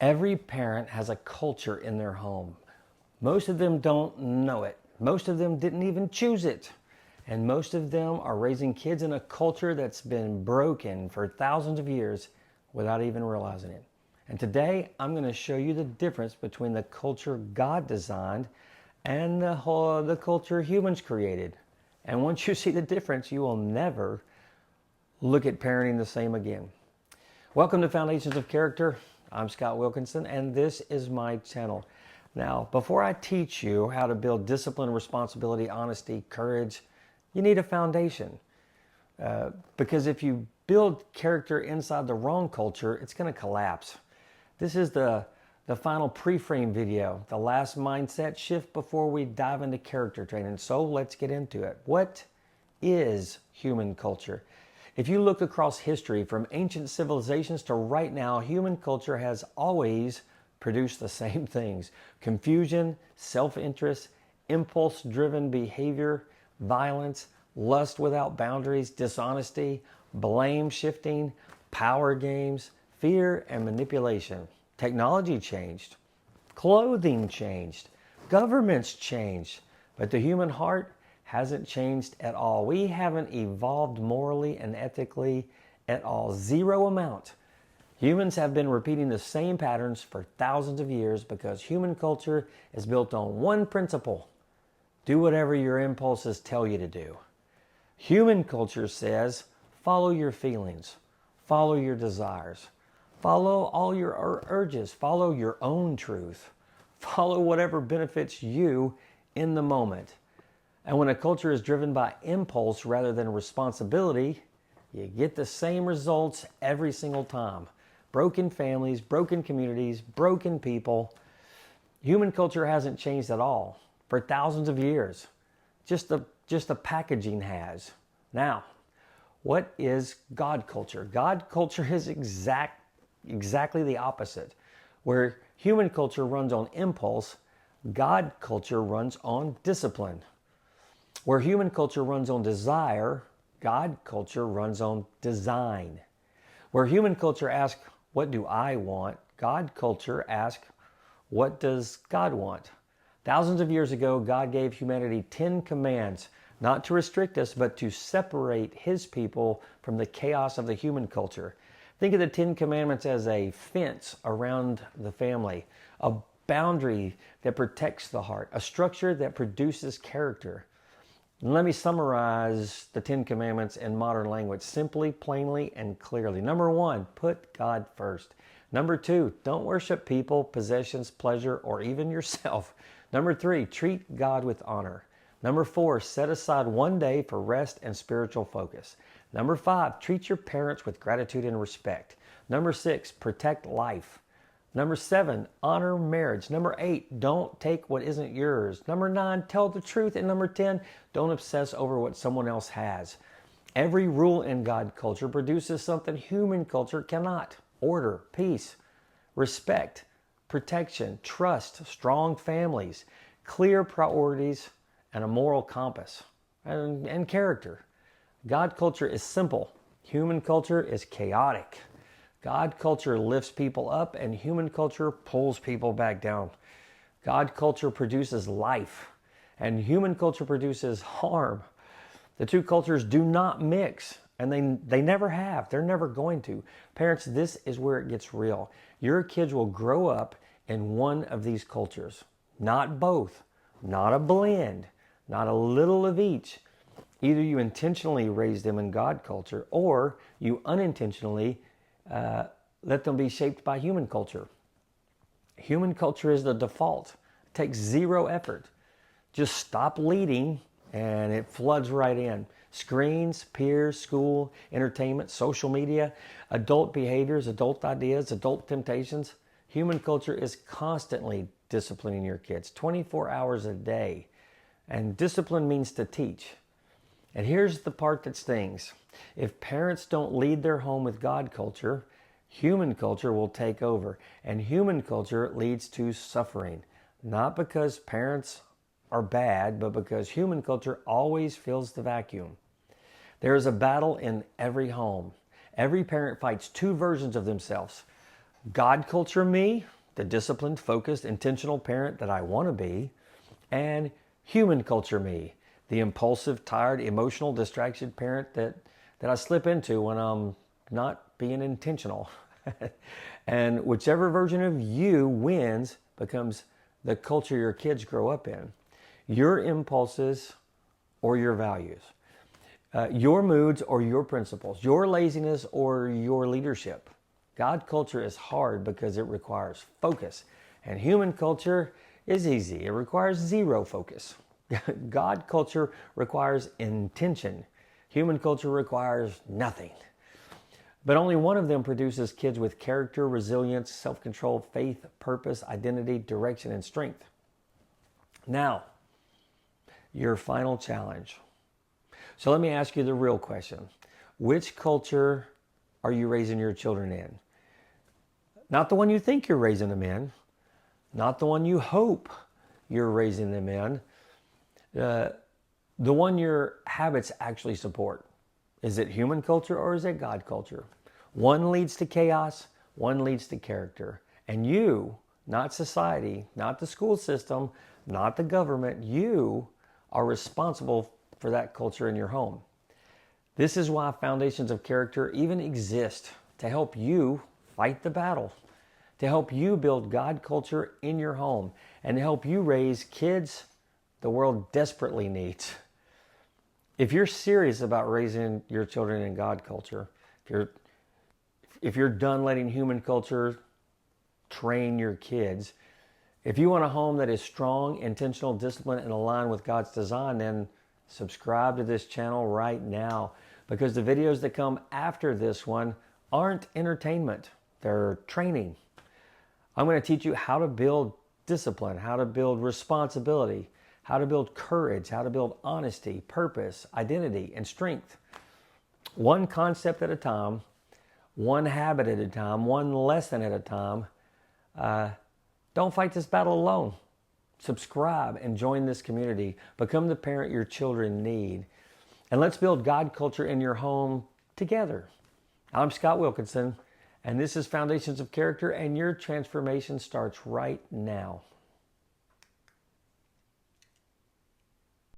Every parent has a culture in their home. Most of them don't know it. Most of them didn't even choose it. And most of them are raising kids in a culture that's been broken for thousands of years without even realizing it. And today I'm going to show you the difference between the culture God designed and the culture humans created. And once you see the difference, you will never look at parenting the same again. Welcome to Foundations of Character. I'm Scott Wilkinson, and this is my channel. Now, before I teach you how to build discipline, responsibility, honesty, courage, you need a foundation. Because if you build character inside the wrong culture, it's going to collapse. This is the final pre-frame video, the last mindset shift before we dive into character training. So let's get into it. What is human culture? If you look across history from ancient civilizations to right now, human culture has always produced the same things: confusion, self-interest, impulse-driven behavior, violence, lust without boundaries, dishonesty, blame shifting, power games, fear and manipulation. Technology changed, clothing changed, governments changed, but the human heart hasn't changed at all. We haven't evolved morally and ethically at all. Zero amount. Humans have been repeating the same patterns for thousands of years because human culture is built on one principle: do whatever your impulses tell you to do. Human culture says, follow your feelings, follow your desires, follow all your urges, follow your own truth, follow whatever benefits you in the moment. And when a culture is driven by impulse rather than responsibility, you get the same results every single time. Broken families, broken communities, broken people. Human culture hasn't changed at all for thousands of years. Just the packaging has. Now, what is God culture? God culture is exactly the opposite. Where human culture runs on impulse, God culture runs on discipline. Where human culture runs on desire, God culture runs on design. Where human culture asks, what do I want? God culture asks, what does God want? Thousands of years ago, God gave humanity 10 commands, not to restrict us, but to separate His people from the chaos of the human culture. Think of the 10 commandments as a fence around the family, a boundary that protects the heart, a structure that produces character. Let me summarize the 10 commandments in modern language simply, plainly, and clearly. Number 1, put God first. Number 2, don't worship people, possessions, pleasure, or even yourself. Number 3, treat God with honor. Number 4, set aside one day for rest and spiritual focus. Number 5, treat your parents with gratitude and respect. Number 6, protect life. Number 7, honor marriage. Number 8, don't take what isn't yours. Number 9, tell the truth. And number 10, don't obsess over what someone else has. Every rule in God culture produces something human culture cannot: order, peace, respect, protection, trust, strong families, clear priorities, and a moral compass, and character. God culture is simple. Human culture is chaotic. God culture lifts people up, and human culture pulls people back down. God culture produces life, and human culture produces harm. The two cultures do not mix, and they never have. They're never going to. Parents, this is where it gets real. Your kids will grow up in one of these cultures, not both, not a blend, not a little of each. Either you intentionally raise them in God culture, or you unintentionally let them be shaped by human culture. Human culture is the default. It takes zero effort. Just stop leading and it floods right in. Screens, peers, school, entertainment, social media, adult behaviors, adult ideas, adult temptations. Human culture is constantly disciplining your kids 24 hours a day. And discipline means to teach. And here's the part that stings. If parents don't lead their home with God culture, human culture will take over. And human culture leads to suffering. Not because parents are bad, but because human culture always fills the vacuum. There is a battle in every home. Every parent fights two versions of themselves. God culture me, the disciplined, focused, intentional parent that I want to be, and human culture me, the impulsive, tired, emotional, distracted parent that I slip into when I'm not being intentional. And whichever version of you wins becomes the culture your kids grow up in. Your impulses or your values, your moods or your principles, your laziness or your leadership. God culture is hard because it requires focus, and human culture is easy. It requires zero focus. God culture requires intention. Human culture requires nothing. But only one of them produces kids with character, resilience, self-control, faith, purpose, identity, direction, and strength. Now, your final challenge. So let me ask you the real question. Which culture are you raising your children in? Not the one you think you're raising them in. Not the one you hope you're raising them in. The one your habits actually support. Is it human culture or is it God culture? One leads to chaos, one leads to character. And you, not society, not the school system, not the government, you are responsible for that culture in your home. This is why Foundations of Character even exist, to help you fight the battle, to help you build God culture in your home, and to help you raise kids the world desperately needs. If you're serious about raising your children in God culture, if you're done letting human culture train your kids, if you want a home that is strong, intentional, disciplined, and aligned with God's design, then subscribe to this channel right now, because the videos that come after this one aren't entertainment. They're training. I'm going to teach you how to build discipline, how to build responsibility, how to build courage, how to build honesty, purpose, identity, and strength. One concept at a time, one habit at a time, one lesson at a time. Don't fight this battle alone. Subscribe and join this community. Become the parent your children need. And let's build God culture in your home together. I'm Scott Wilkinson, and this is Foundations of Character, and your transformation starts right now.